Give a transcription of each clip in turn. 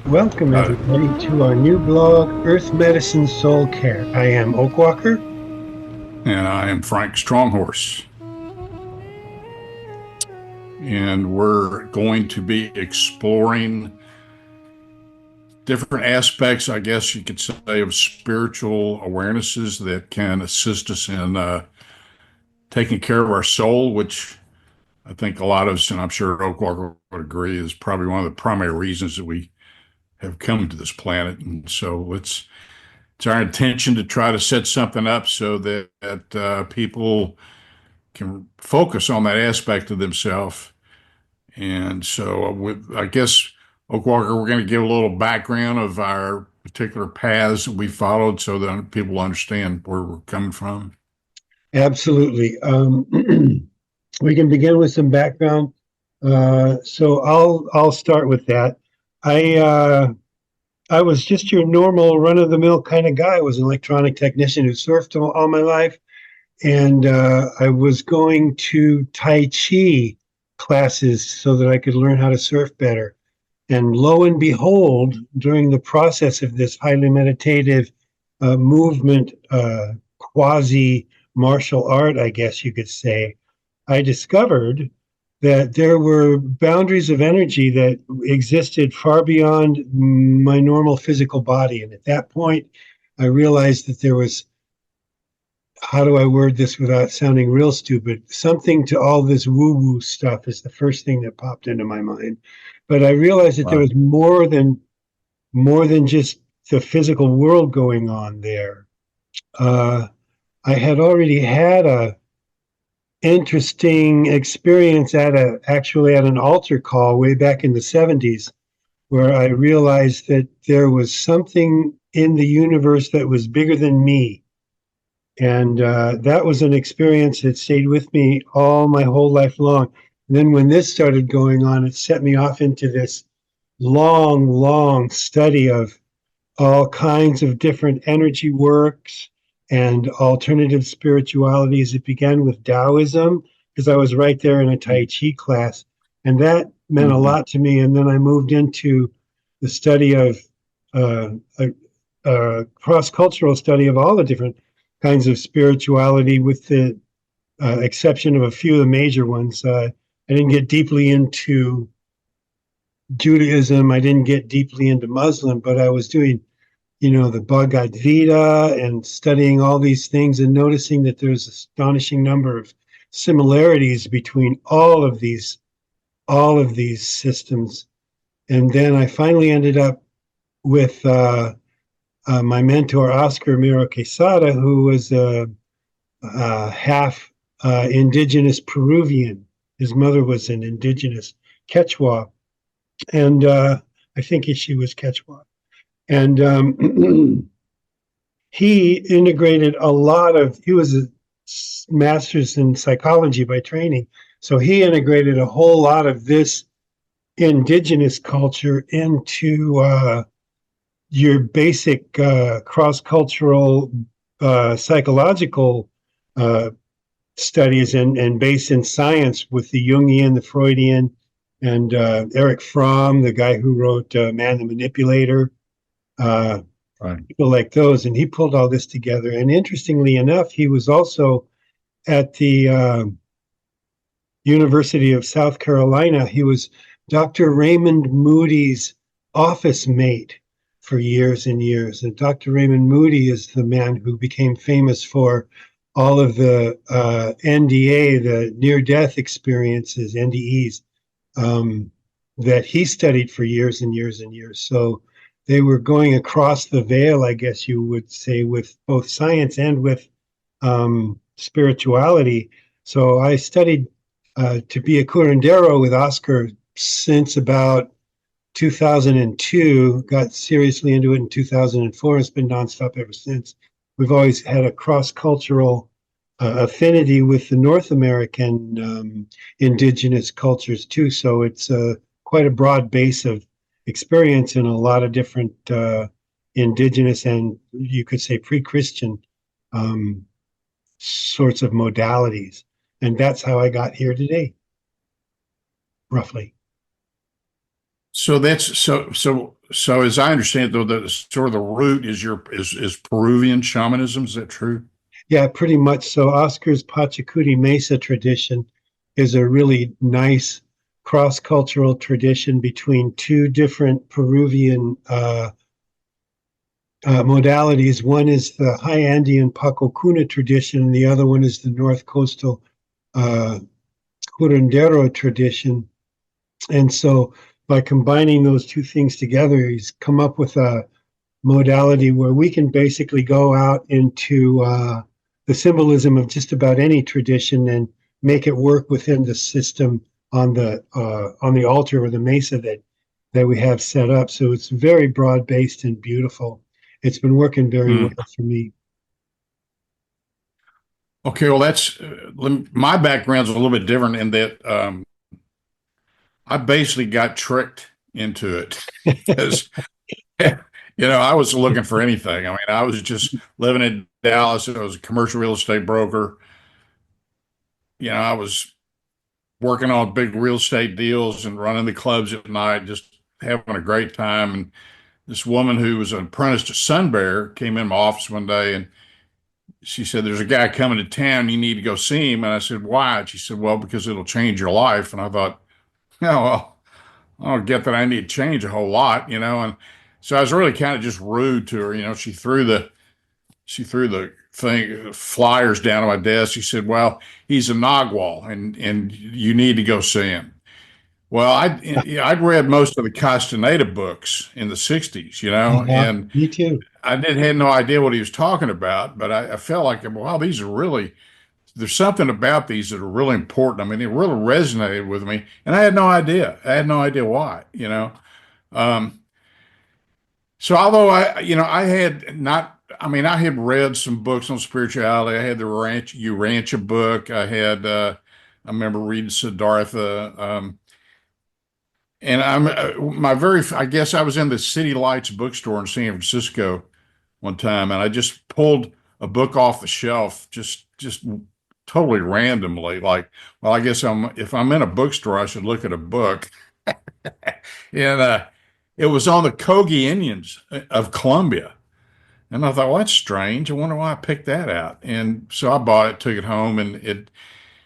Welcome, Got it. everybody, to our new blog, Earth Medicine Soul Care. I am Oakwalker. And I am Frank Stronghorse. And we're going to be exploring different aspects, I guess you could say, of spiritual awarenesses that can assist us in taking care of our soul, which I think a lot of us, and I'm sure Oak Walker would agree, is probably one of the primary reasons that we have come to this planet. And so it's our intention to try to set something up so that people can focus on that aspect of themselves. And so, I guess, Oak Walker, we're going to give a little background of our particular paths that we followed so that people understand where we're coming from. Absolutely. We can begin with some background. So I'll start with that. I uh, I was just your normal run of the mill kind of guy. I was an electronic technician who surfed all my life, and I was going to Tai Chi classes so that I could learn how to surf better. And lo and behold, during the process of this highly meditative movement, quasi martial art, I guess you could say, I discovered that there were boundaries of energy that existed far beyond my normal physical body. And at that point, I realized that there was, how do I word this without sounding real stupid? Something to all this woo woo stuff is the first thing that popped into my mind. But I realized that there Right. was more than just the physical world going on there. Uh, I had already had a interesting experience actually at an altar call way back in the 70s where I realized that there was something in the universe that was bigger than me. And that was an experience that stayed with me all my whole life long. And then when this started going on, it set me off into this long study of all kinds of different energy works and alternative spiritualities. It began with Taoism because I was right there in a Tai Chi class, and that meant a Mm-hmm. lot to me. And then I moved into the study of uh, a cross cultural study of all the different kinds of spirituality, with the exception of a few of the major ones. I didn't get deeply into Judaism. I didn't get deeply into Muslim, but I was doing the Bhagavad Gita and studying all these things and noticing that there's an astonishing number of similarities between all of these systems. And then I finally ended up with my mentor Oscar Miro Quesada, who was a half indigenous Peruvian. His mother was an indigenous Quechua, and I think she was Quechua. And he integrated a lot of, he was a master's in psychology by training. So he integrated a whole lot of this indigenous culture into your basic cross cultural psychological uh, studies and based in science with the Jungian, the Freudian, and Eric Fromm, the guy who wrote Man the Manipulator. Uh, Right. People like those, and he pulled all this together. And interestingly enough, he was also at the University of South Carolina. He was Dr. Raymond Moody's office mate for years and years. And Dr. Raymond Moody is the man who became famous for all of the NDA, the near death experiences, NDEs, um, that he studied for years and years and years. So they were going across the veil, I guess you would say, with both science and with spirituality. So I studied to be a curandero with Oscar since about 2002, got seriously into it in 2004. It's been nonstop ever since. We've always had a cross cultural affinity with the North American indigenous cultures too. So it's quite a broad base of experience in a lot of different indigenous and you could say pre-Christian um, sorts of modalities. And that's how I got here today, roughly. So that's so as I understand though, the sort of the root is is Peruvian shamanism. Is that true? Yeah, pretty much so. Oscar's Pachacuti Mesa tradition is a really nice cross-cultural tradition between two different Peruvian modalities. One is the high Andean Paco Cuna tradition, and the other one is the North Coastal uh, curandero tradition. And so by combining those two things together, he's come up with a modality where we can basically go out into the symbolism of just about any tradition and make it work within the system on the altar or the mesa that we have set up. So it's very broad based and beautiful. It's been working very well Hmm. for me. Okay, well, that's my background's a little bit different in that I basically got tricked into it because I was looking for anything. I mean, I was just living in Dallas. I was a commercial real estate broker. I was working on big real estate deals and running the clubs at night, just having a great time. And this woman who was an apprentice to Sun Bear came in my office one day and she said, "There's a guy coming to town. You need to go see him." And I said, "Why?" And she said, "Well, because it'll change your life." And I thought, "Oh, well, I don't get that I need to change a whole lot. And so I was really kind of just rude to her. She threw the thing flyers down on my desk. She said, "Well, he's a Nagual, and you need to go see him." Well, I'd read most of the Castaneda books in the '60s, Uh-huh. and Me too. I didn't had no idea what he was talking about, but I felt like, wow, these are really there's something about these that are really important. I mean, it really resonated with me, and I had no idea. I had no idea why. Um, so although I had not, I mean, I had read some books on spirituality. I had the Rancha book. I remember reading Siddhartha. And I guess I was in the City Lights bookstore in San Francisco one time, and I just pulled a book off the shelf, just totally randomly. Like, well, I guess if I'm in a bookstore, I should look at a book. And it was on the Kogi Indians of Colombia. And I thought, well, that's strange. I wonder why I picked that out. And so I bought it, took it home, and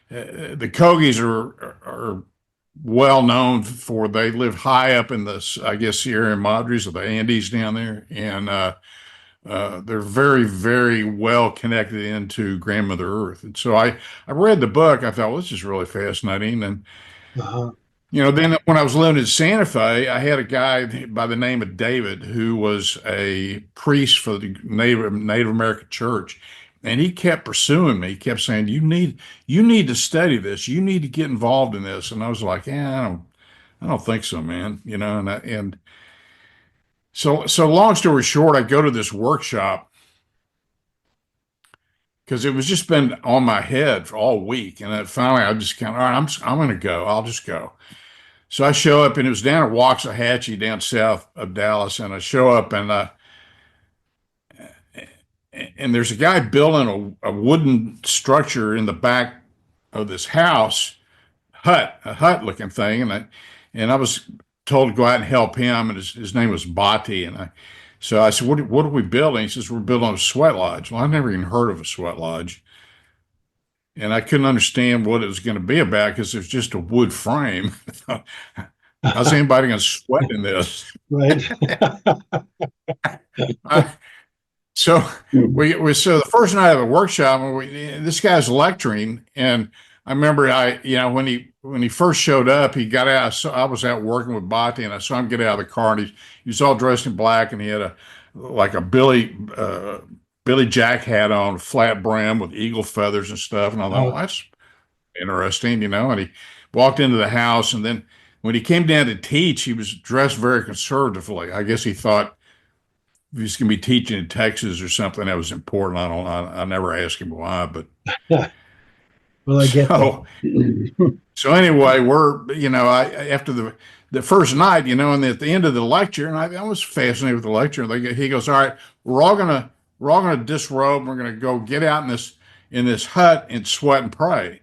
the Kogis are well known for they live high up in the, I guess, Sierra Madres or the Andes down there, and they're very, very well connected into Grandmother Earth. And so I read the book. I thought, well, this is really fascinating. And Uh-huh. then when I was living in Santa Fe, I had a guy by the name of David who was a priest for the Native American church. And he kept pursuing me. He kept saying, "You need to study this. You need to get involved in this." And I was like, "Yeah, I don't think so, man." And so long story short, I go to this workshop because it was just been on my head for all week. And then finally, I just kind of, all right, I'm going to go. I'll just go. So I show up, and it was down at Waxahachie, down south of Dallas. And I show up, and there's a guy building a wooden structure in the back of this house, a hut looking thing. And I was told to go out and help him. And his name was Bati. So I said, what are we building? He says, "We're building a sweat lodge." Well, I never even heard of a sweat lodge. And I couldn't understand what it was going to be about because it's just a wood frame. How's anybody going to sweat in this? Right. I, so so the first night of the workshop, this guy's lecturing, and I remember when he first showed up, he got out. So I was out working with Bhatti, and I saw him get out of the car, and he was all dressed in black, and he had a Billy Jack hat on, flat brim with eagle feathers and stuff, and I thought, Uh, well, that's interesting. And he walked into the house, and then when he came down to teach, he was dressed very conservatively. I guess he thought if he's going to be teaching in Texas or something that was important. I don't. I never asked him why, but well, I get so that. so anyway, I after the first night, and at the end of the lecture, and I was fascinated with the lecture. He goes, "All right, we're all gonna disrobe. We're gonna go get out in this hut and sweat and pray."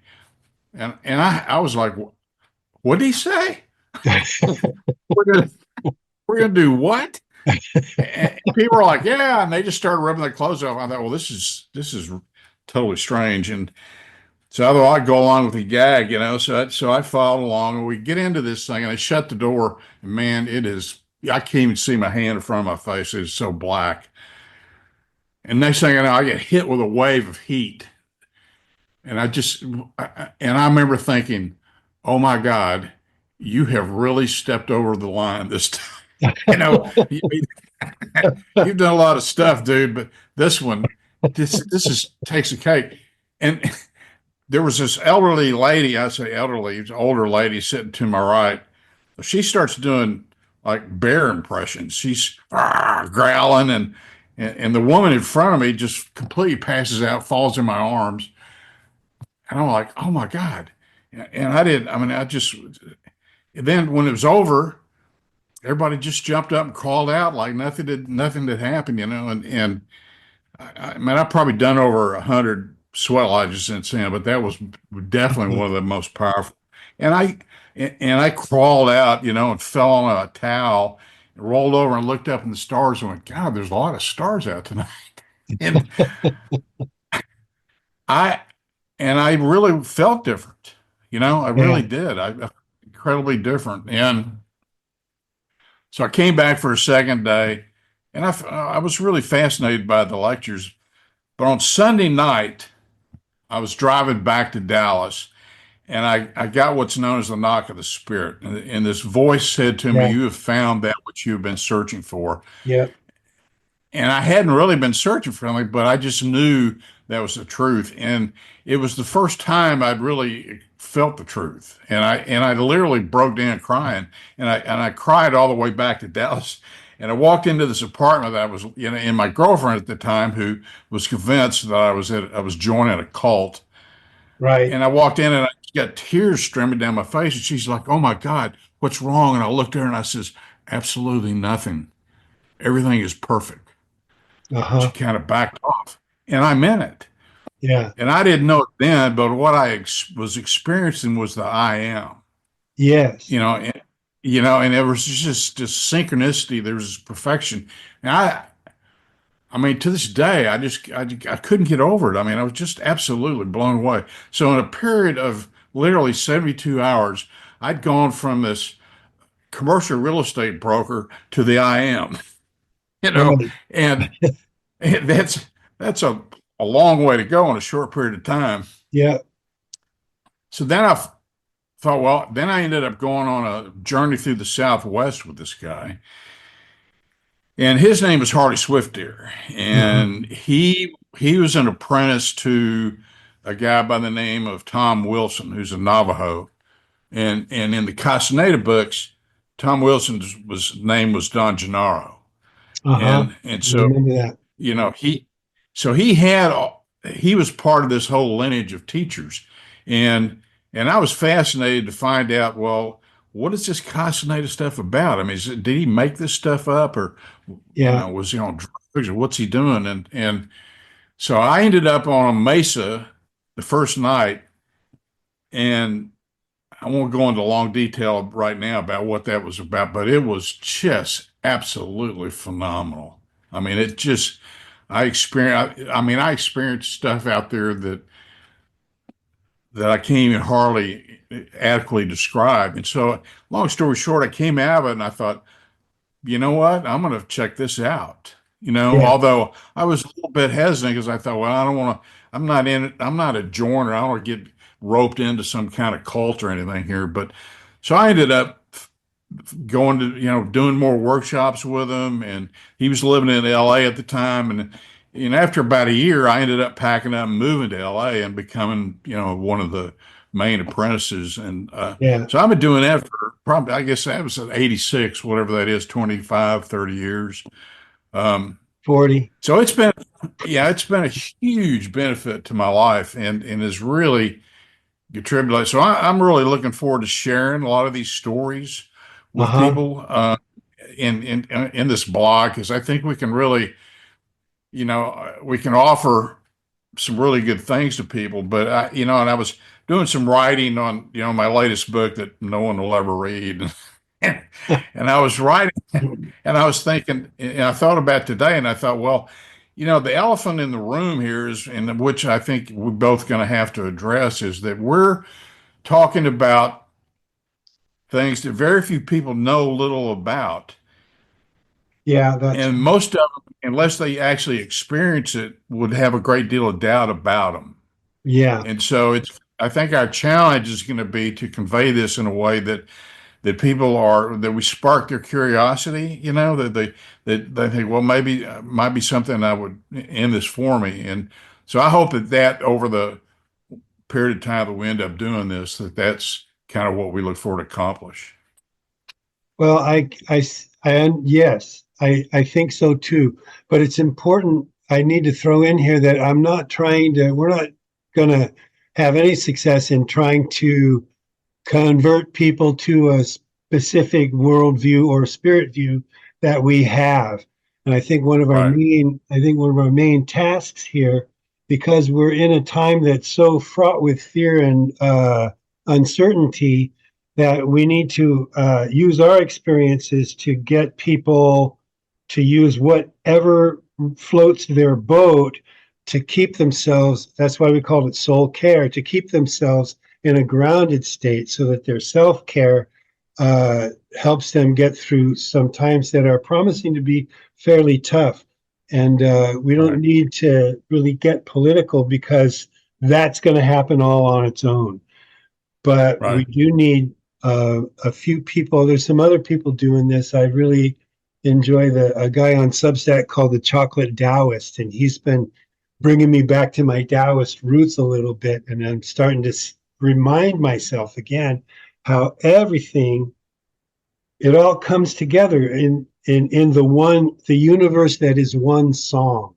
And I was like, "What did he say?" we're going to do what? And people were like, yeah. And they just started rubbing their clothes off. I thought, well, this is totally strange. And so I thought I'd go along with the gag, So I followed along, and we get into this thing, and I shut the door. And man, it is. I can't even see my hand in front of my face. It's so black. And next thing I know, I get hit with a wave of heat, and I remember thinking, "Oh my God, you have really stepped over the line this time." You know, you, you've done a lot of stuff, dude, but this one, this is takes a cake. And there was this elderly lady, I say elderly, it was an older lady sitting to my right. She starts doing like bear impressions. She's growling, and the woman in front of me just completely passes out, falls in my arms. And I'm like, oh my God. And I just, then when it was over, everybody just jumped up and crawled out like nothing had happened, and I've probably done over 100 sweat lodges since then, but that was definitely one of the most powerful. And I crawled out, and fell on a towel, and rolled over and looked up in the stars and went, God, there's a lot of stars out tonight. And I I really felt different. I really Yeah, did. I felt incredibly different. And so I came back for a second day, and I was really fascinated by the lectures. But on Sunday night, I was driving back to Dallas, and I got what's known as the knock of the spirit. And this voice said to me, yeah, "You have found that which you've been searching for." yeah. And I hadn't really been searching for anything, but I just knew that was the truth. And it was the first time I'd really felt the truth. And I literally broke down crying. And I cried all the way back to Dallas. And I walked into this apartment that I was, and my girlfriend at the time, who was convinced that I was joining a cult. Right. And I walked in, and I got tears streaming down my face. And she's like, "Oh my God, what's wrong?" And I looked at her and I says, "Absolutely nothing. Everything is perfect." She Uh-huh. kind of backed off, and I meant it. Yeah. And I didn't know it then, but what I was experiencing was the I am, Yes. you know, and, and there was just this synchronicity. There was this perfection. And I mean, to this day, I couldn't get over it. I mean, I was just absolutely blown away. So in a period of literally 72 hours, I'd gone from this commercial real estate broker to the I am, you know, Right. and that's a long way to go in a short period of time. Yeah. So then I thought, well, then I ended up going on a journey through the Southwest with this guy, and his name is Hardy Swiftdeer, Hmm. and he was an apprentice to a guy by the name of Tom Wilson, who's a Navajo, and in the Castaneda books, Tom Wilson's name was Don Gennaro, Uh-huh. and I so remember that. you know so he was part of this whole lineage of teachers, and I was fascinated to find out, well, what is this Castaneda stuff about? I mean, did he make this stuff up, or Yeah. was he on drugs, or what's he doing? And so I ended up on a mesa the first night, and I won't go into long detail right now about what that was about, but it was just absolutely phenomenal. I mean, I experienced stuff out there that I can't even hardly adequately describe. And so, long story short, I came out of it and I thought, you know what? I'm going to check this out. Yeah. Although I was a little bit hesitant because I thought, well, I don't want to, I'm not in it. I'm not a joiner. I don't want to get roped into some kind of cult or anything here. But so I ended up going to, doing more workshops with him. And he was living in LA at the time. And after about a year, I ended up packing up and moving to LA and becoming, one of the main apprentices. And Yeah. so I've been doing that for probably, I guess that was at 86, whatever that is, 25, 30 years. Um, 40. so it's been a huge benefit to my life, and has really contributed. So I'm really looking forward to sharing a lot of these stories with Uh-huh. people in this blog, because I think we can really, we can offer some really good things to people. But and I was doing some writing on, my latest book that no one will ever read. And I was writing, and I was thinking, and I thought about today, and I thought, well, the elephant in the room here is, and which I think we're both going to have to address, is that we're talking about things that very few people know little about. Yeah, that's And most of them, unless they actually experience it, would have a great deal of doubt about them. yeah. And so I think our challenge is going to be to convey this in a way that people are, that we spark their curiosity, that they think, well, maybe might be something I would in this for me. And so I hope that over the period of time that we end up doing this, that's kind of what we look forward to accomplish. Well, yes, I think so too. But it's important. I need to throw in here that we're not going to have any success in trying to convert people to a specific worldview or spirit view that we have. And Right, I think one of our main tasks here, because we're in a time that's so fraught with fear and uncertainty, that we need to use our experiences to get people to use whatever floats their boat to keep themselves. That's why we call it soul care, to keep themselves in a grounded state so that their self care helps them get through some times that are promising to be fairly tough. And we don't right, need to really get political because that's going to happen all on its own. But we right. do need a few people. There's some other people doing this. I really enjoy a guy on Substack called the Chocolate Taoist, and he's been bringing me back to my Taoist roots a little bit. And I'm starting to remind myself again how everything, it all comes together in the universe that is one song,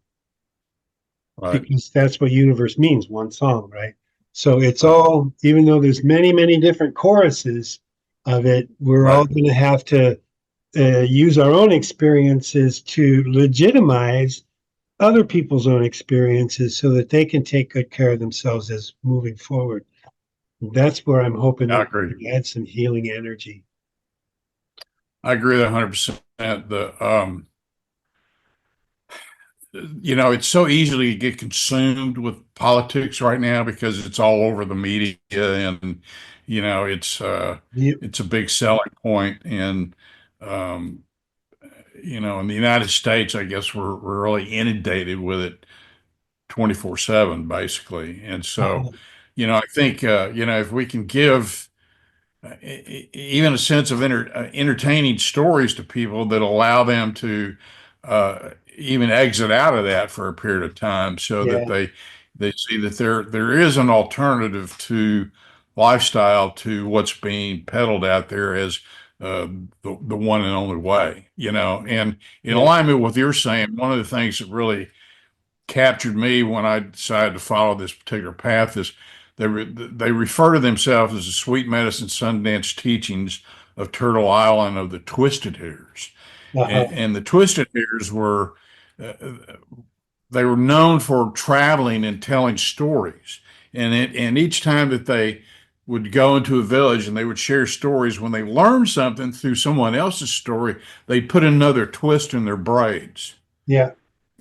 Right, because that's what universe means, one song, right? So it's right, all, even though there's many, many different choruses of it, we're all right. going to have to use our own experiences to legitimize other people's own experiences so that they can take good care of themselves as moving forward. That's where I'm hoping I that agree. we can add some healing energy. I agree with 100%. It's so easily to get consumed with politics right now because it's all over the media, and it's You, it's a big selling point. And um, in the United States, I guess we're really inundated with it 24/7, basically. And so, I think if we can give even a sense of entertaining stories to people that allow them to even exit out of that for a period of time, so that yeah, they see that there is an alternative to lifestyle to what's being peddled out there as the one and only way. And in yeah, alignment with what you're saying, one of the things that really captured me when I decided to follow this particular path is they refer to themselves as the Sweet Medicine Sundance Teachings of Turtle Island of the Twisted Hairs, and, uh-huh, and the Twisted Hairs were uh, they were known for traveling and telling stories, and each time that they would go into a village and they would share stories, when they learned something through someone else's story, they put another twist in their braids. yeah,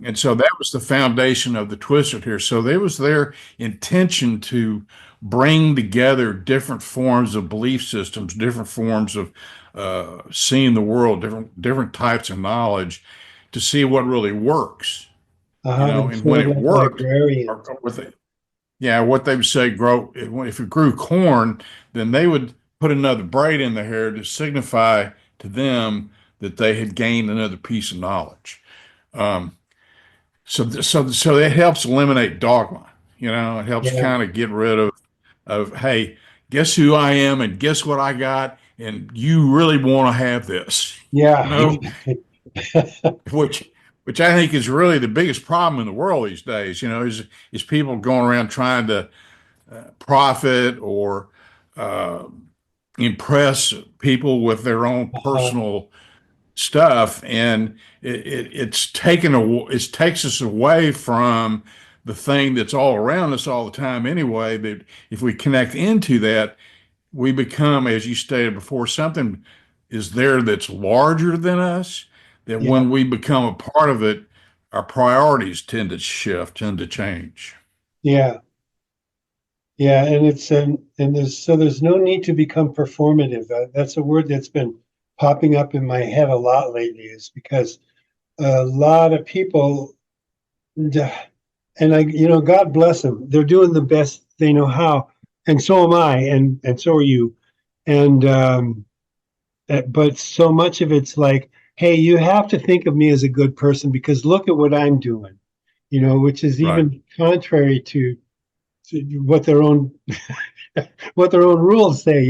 And so that was the foundation of the Twisted here. So there was their intention to bring together different forms of belief systems, different forms of seeing the world, different types of knowledge, to see what really works. uh-huh. They're And when sort of it like worked, librarians. with it, yeah, what they would say, grow. If it grew corn, then they would put another braid in the hair to signify to them that they had gained another piece of knowledge. Um, so it helps eliminate dogma. It helps Yeah, kind of get rid of hey, guess who I am and guess what I got, and you really want to have this, you yeah, know, exactly. which which I think is really the biggest problem in the world these days. Is people going around trying to profit or uh, impress people with their own Uh-huh, personal stuff, and it takes us away from the thing that's all around us all the time anyway. That if we connect into that, we become, as you stated before, something is there that's larger than us, that Yeah. when we become a part of it, our priorities tend to shift, tend to change. Yeah. Yeah. And there's no need to become performative. That's a word that's been popping up in my head a lot lately, is because a lot of people, and God bless them. They're doing the best they know how. And so am I. And so are you. And, but so much of it's like, hey, you have to think of me as a good person because look at what I'm doing, which is Right, even contrary to what their own what their own rules say.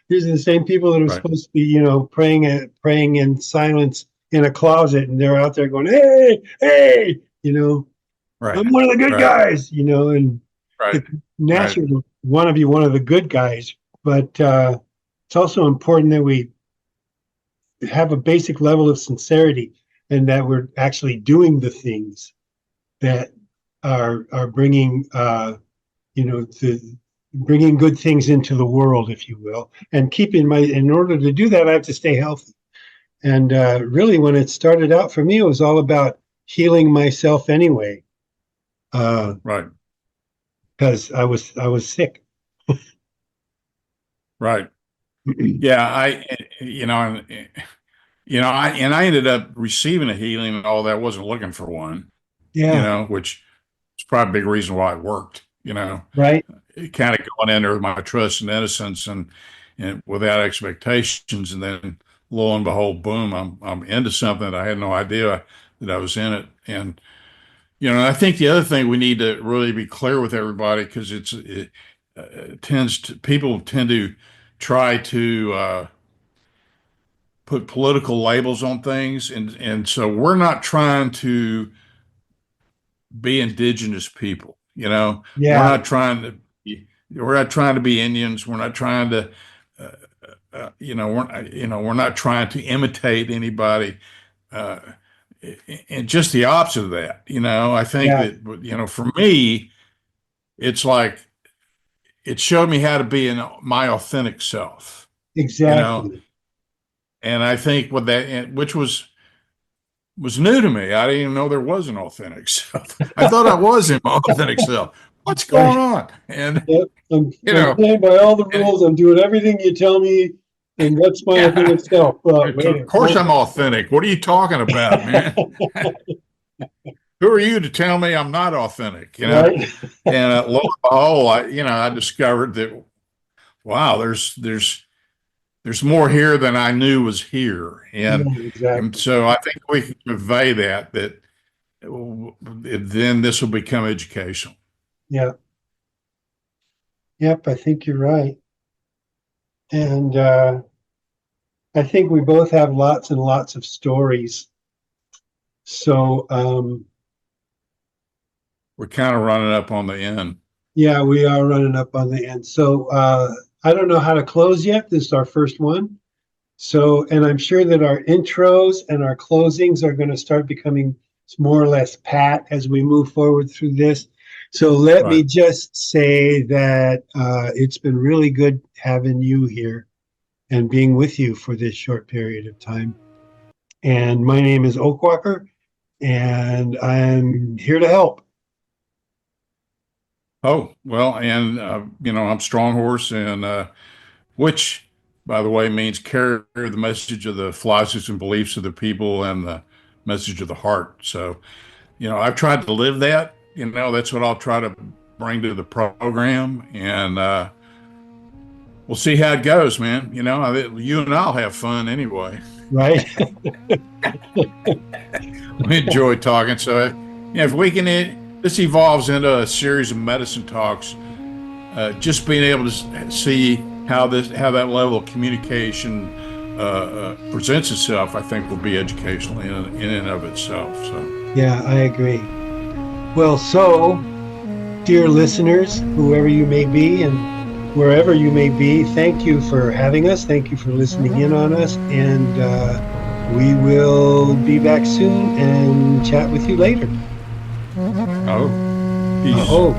These are the same people that are right, supposed to be, praying in silence in a closet, and they're out there going, hey, hey, right, I'm one of the good right, guys, and right, it's right, natural to want to be one of the good guys, but it's also important that we have a basic level of sincerity and that we're actually doing the things that are bringing the bringing good things into the world, if you will. And in order to do that, I have to stay healthy. And really, when it started out for me, it was all about healing myself anyway, because right, I was sick. right. Yeah, I ended up receiving a healing and all that. Wasn't looking for one, Yeah, which is probably a big reason why it worked. right. Kind of going in there with my trust and innocence and without expectations, and then lo and behold, boom, I'm into something that I had no idea that I was in it. And I think the other thing we need to really be clear with everybody, because people tend to try to put political labels on things, and so we're not trying to be indigenous people. We're Yeah, not trying to we're not trying to be Indians. We're not trying to uh, we're not trying to imitate anybody. Uh, and just the opposite of that. I think yeah, that for me, it's like it showed me how to be in my authentic self. You know, exactly. and I think with that, which was new to me. I didn't even know there was an authentic self. I thought I was in my authentic self. What's going Right. on? And Yep. you I'm know, playing by all the and rules. I'm doing everything you tell me, and that's my yeah, authentic self. Wait of a course I'm moment. authentic. What are you talking about, man? Who are you to tell me I'm not authentic? Right? And lo and behold, I discovered that wow, there's more here than I knew was here, Yeah, and exactly. so I think we can convey that then this will become educational. Yeah. Yep, I think you're right. And I think we both have lots and lots of stories. So, We're kind of running up on the end. yeah, we are running up on the end. So, I don't know how to close yet. This is our first one. So, and I'm sure that our intros and our closings are going to start becoming more or less pat as we move forward through this. So, let me Right. just say that it's been really good having you here and being with you for this short period of time. And my name is Oakwalker, and I'm here to help. Oh, well, and I'm Stronghorse, and which, by the way, means carry the message of the philosophies and beliefs of the people and the message of the heart. So, I've tried to live that. That's what I'll try to bring to the program, and we'll see how it goes, man. You and I'll have fun anyway. Right? We enjoy talking. So, if we can, this evolves into a series of medicine talks. Just being able to see how that level of communication presents itself, I think, will be educational in and of itself. So, Yeah, I agree. Well, so, dear listeners, whoever you may be and wherever you may be, thank you for having us. Thank you for listening in on us. And we will be back soon and chat with you later. oh, peace. Oh.